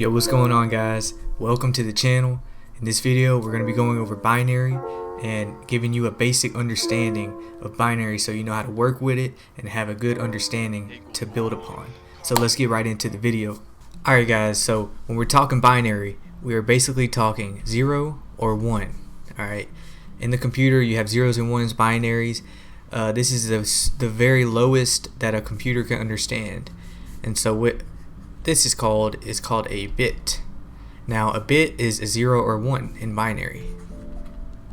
Yo, what's going on, guys? Welcome to the channel. In this video we're going to be going over binary and giving you a basic understanding of binary so you know how to work with it and have a good understanding to build upon. So let's get right into the video. Alright guys, so when we're talking binary, we are basically talking 0 or 1. Alright, in the computer you have zeros and ones, binaries. This is the very lowest that a computer can understand, and so what this is called a bit. Now a bit is a 0 or 1 in binary.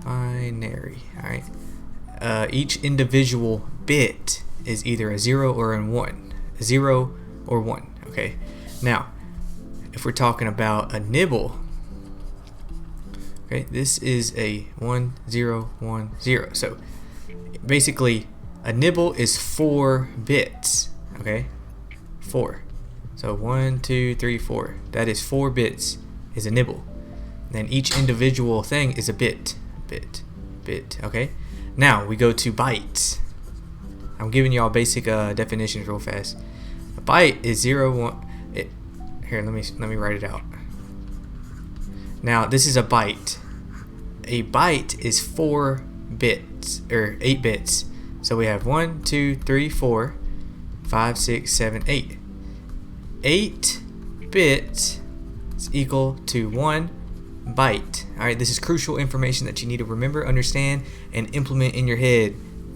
Alright. Each individual bit is either a 0 or a 1. 0 or 1. Okay. Now, if we're talking about a nibble, okay, this is a 1 0 1 0. So basically a nibble is 4 bits. Okay, 4. So 1 2 3 4. That is 4 bits is a nibble. Then each individual thing is a bit. Okay. Now we go to bytes. I'm giving y'all basic definitions real fast. A byte is 0 1. Here, let me write it out. Now this is a byte. A byte is 4 bits or 8 bits. So we have 1 2 3 4 5 6 7 8. 8 bits is equal to 1 byte. Alright, this is crucial information that you need to remember, understand, and implement in your head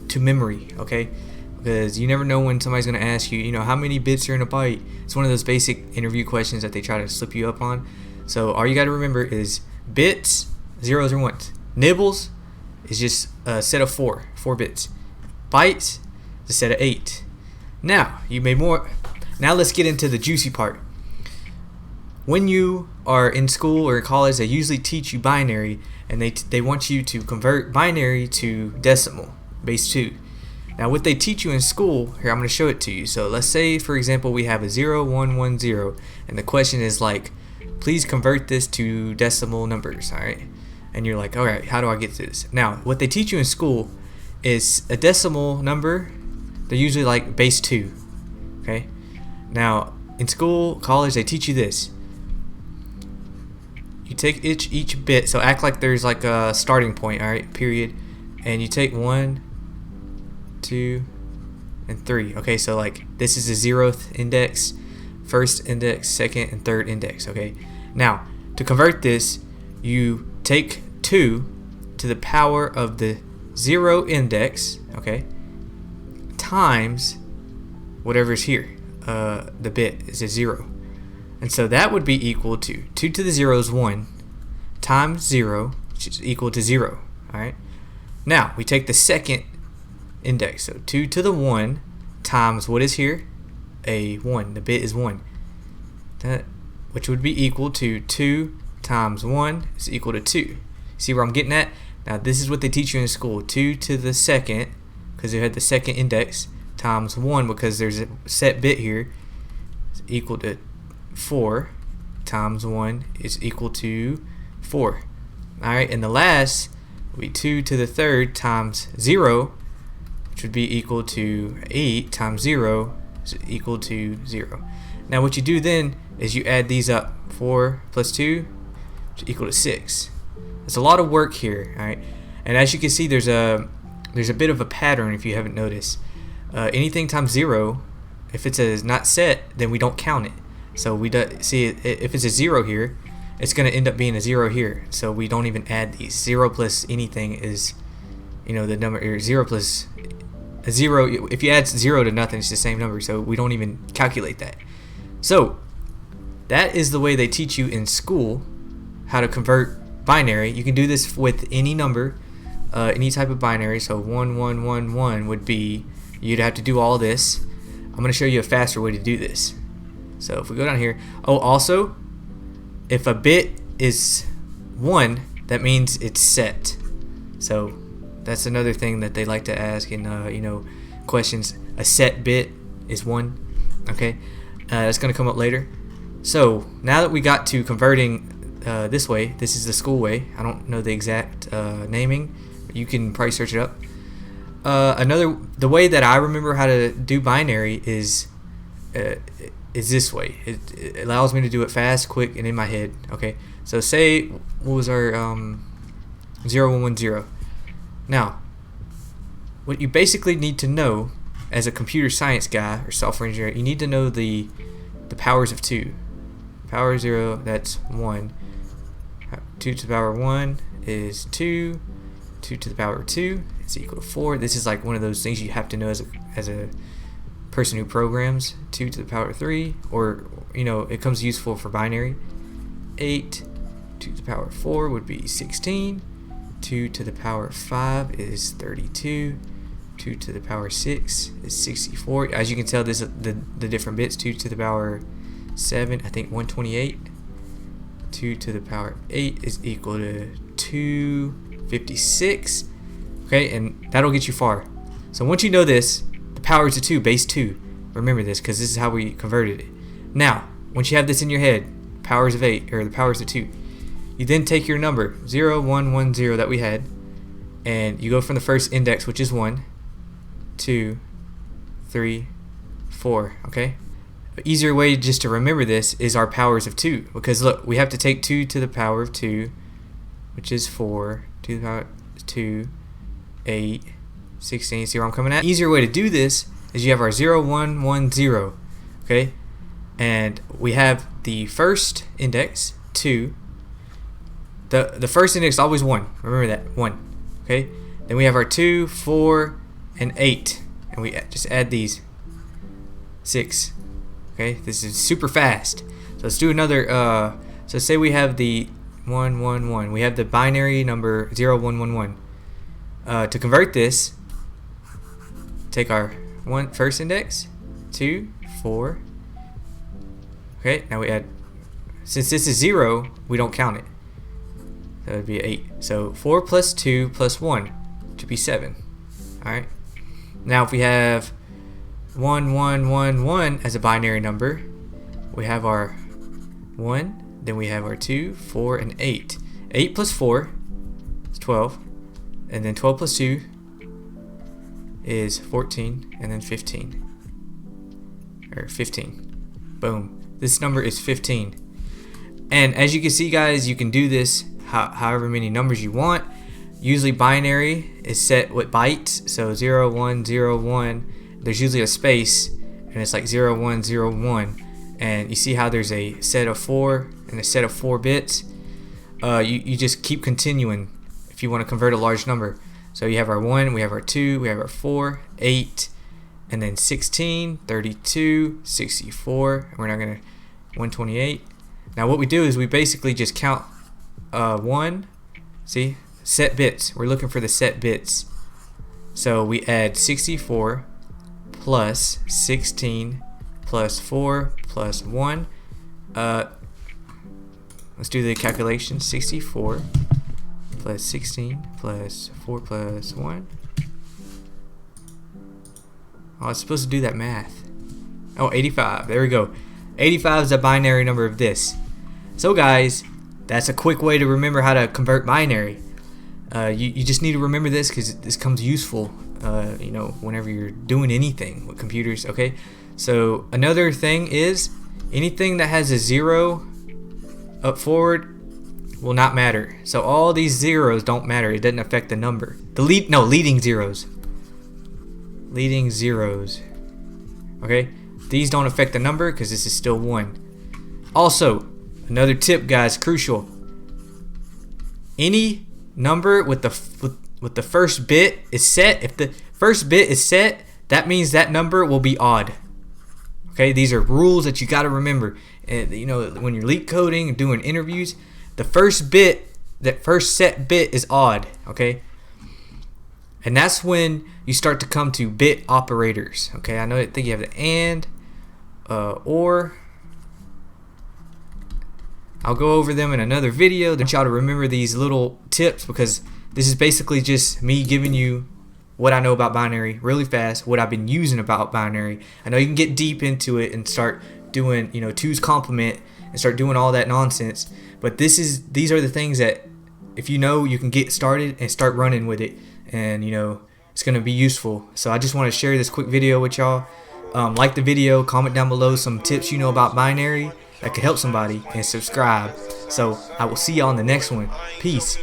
to memory, okay? Because you never know when somebody's going to ask you, how many bits are in a byte. It's one of those basic interview questions that they try to slip you up on. So all you got to remember is bits, zeros or ones. Nibbles is just a set of 4 bits. Bytes is a set of 8. Now let's get into the juicy part. When you are in school or college, they usually teach you binary, and they want you to convert binary to decimal, base 2. Now what they teach you in school, here I'm going to show it to you. So let's say for example we have a 0 1 1 0, and the question is like, please convert this to decimal numbers. Alright, and you're like, alright, how do I get to this? Now what they teach you in school is a decimal number. They're usually like base 2. Okay, now in school, college, they teach you this. You take each bit, so act like there's like a starting point, alright, period, and you take 1 2 and 3. Okay, so like this is the 0th index, 1st index, 2nd and 3rd index. Okay, now to convert this, you take 2 to the power of the 0 index, okay, times whatever's here. The bit is a 0, and so that would be equal to 2 to the 0 is 1 times 0, which is equal to 0. Alright, now we take the 2nd index, so 2 to the 1 times what is here, a 1. The bit is 1, that which would be equal to 2 times 1 is equal to 2. See where I'm getting at? Now this is what they teach you in school. 2 to the 2nd, because they had the 2nd index, times 1 because there's a set bit here, is equal to 4 times 1 is equal to 4. Alright, and the last will be 2 to the 3rd times 0, which would be equal to 8 times 0 is equal to 0. Now what you do then is you add these up. 4 plus 2 is equal to 6. It's a lot of work here, alright? And as you can see, there's a bit of a pattern if you haven't noticed. Anything times 0, if it's not set, then we don't count it. So we see if it's a 0 here, it's going to end up being a 0 here. So we don't even add these. 0 plus anything is, the number, or 0 plus a 0. If you add 0 to nothing, it's the same number. So we don't even calculate that. So that is the way they teach you in school how to convert binary. You can do this with any number, any type of binary. So 1 1 1 1 would be, you'd have to do all this. I'm going to show you a faster way to do this. So if we go down here, also, if a bit is 1, that means it's set. So that's another thing that they like to ask in questions. A set bit is 1. Okay, that's going to come up later. So now that we got to converting this way, this is the school way. I don't know the exact naming, but you can probably search it up. The way that I remember how to do binary is is this way. It allows me to do it fast, quick, and in my head. Okay, so say what was our 0110. Now, what you basically need to know as a computer science guy or software engineer, you need to know the powers of 2. Power 0, that's 1. 2 to the power 1 is 2. 2 to the power 2 is equal to 4. This is like one of those things you have to know as a person who programs. 2 to the power 3, or it comes useful for binary. 8 to the power 4 would be 16. 2 to the power 5 is 32. 2 to the power 6 is 64. As you can tell, this is the different bits. 2 to the power 7, I think 128. 2 to the power 8 is equal to 256. Okay, and that'll get you far. So once you know this, the powers of 2, base 2. Remember this, because this is how we converted it. Now, once you have this in your head, powers of 8, or the powers of 2, you then take your number, 0, 1, 1, 0 that we had, and you go from the first index, which is 1, 2, 3, 4, okay? An easier way just to remember this is our powers of 2, because look, we have to take 2 to the power of 2, which is 4, 2 to the power of 2, 8, 16, see where I'm coming at? Easier way to do this is you have our 0, 1, 1, 0, okay? And we have the first index, 2. The first index is always 1. Remember that, 1. Okay? Then we have our 2, 4, and 8. And we just add these. 6. Okay? This is super fast. So let's do another. So say we have the 1, 1, 1. We have the binary number 0, 1, 1, 1. To convert this, take our first index, 2, 4. Okay? Now we add. Since this is 0, we don't count it. That would be 8. So 4 plus 2 plus 1, which would be 7. Alright. Now if we have 1, 1, 1, 1 as a binary number, we have our 1, then we have our 2, 4, and 8. 8 plus 4 is 12. And then 12 plus 2 is 14. And then 15. Or 15. Boom. This number is 15. And as you can see, guys, you can do this however many numbers you want. Usually binary is set with bytes, so 0, 1, 0, 1. There's usually a space, and it's like 0, 1, 0, 1. And you see how there's a set of 4 and a set of 4 bits. You just keep continuing if you want to convert a large number. So you have our 1, we have our 2, we have our 4, 8, and then 16, 32, 64. We're not going to 128. Now what we do is we basically just count 1, see, set bits. We're looking for the set bits. So we add 64 plus 16 plus 4 plus 1. Let's do the calculation. 64 plus 16 plus 4 plus 1. Oh, I was supposed to do that math. Oh, 85. There we go. 85 is a binary number of this. So guys, that's a quick way to remember how to convert binary. You just need to remember this because this comes useful, whenever you're doing anything with computers. Okay. So another thing is anything that has a 0 up forward will not matter. So all these zeros don't matter. It doesn't affect the number. Leading zeros. Leading zeros. Okay. These don't affect the number because this is still 1. Also, another tip, guys, crucial. Any number with the first bit is set. If the first bit is set, that means that number will be odd. Okay, these are rules that you got to remember. And when you're leak coding and doing interviews, the first set bit is odd. Okay, and that's when you start to come to bit operators. Okay, I think you have the and, or. I'll go over them in another video. I want y'all to remember these little tips because this is basically just me giving you what I know about binary really fast, what I've been using about binary. I know you can get deep into it and start doing, two's complement and start doing all that nonsense. But these are the things that if you can get started and start running with it, and it's going to be useful. So I just want to share this quick video with y'all. Like the video, comment down below some tips you know about binary that could help somebody, and subscribe. So I will see y'all in the next one. Peace.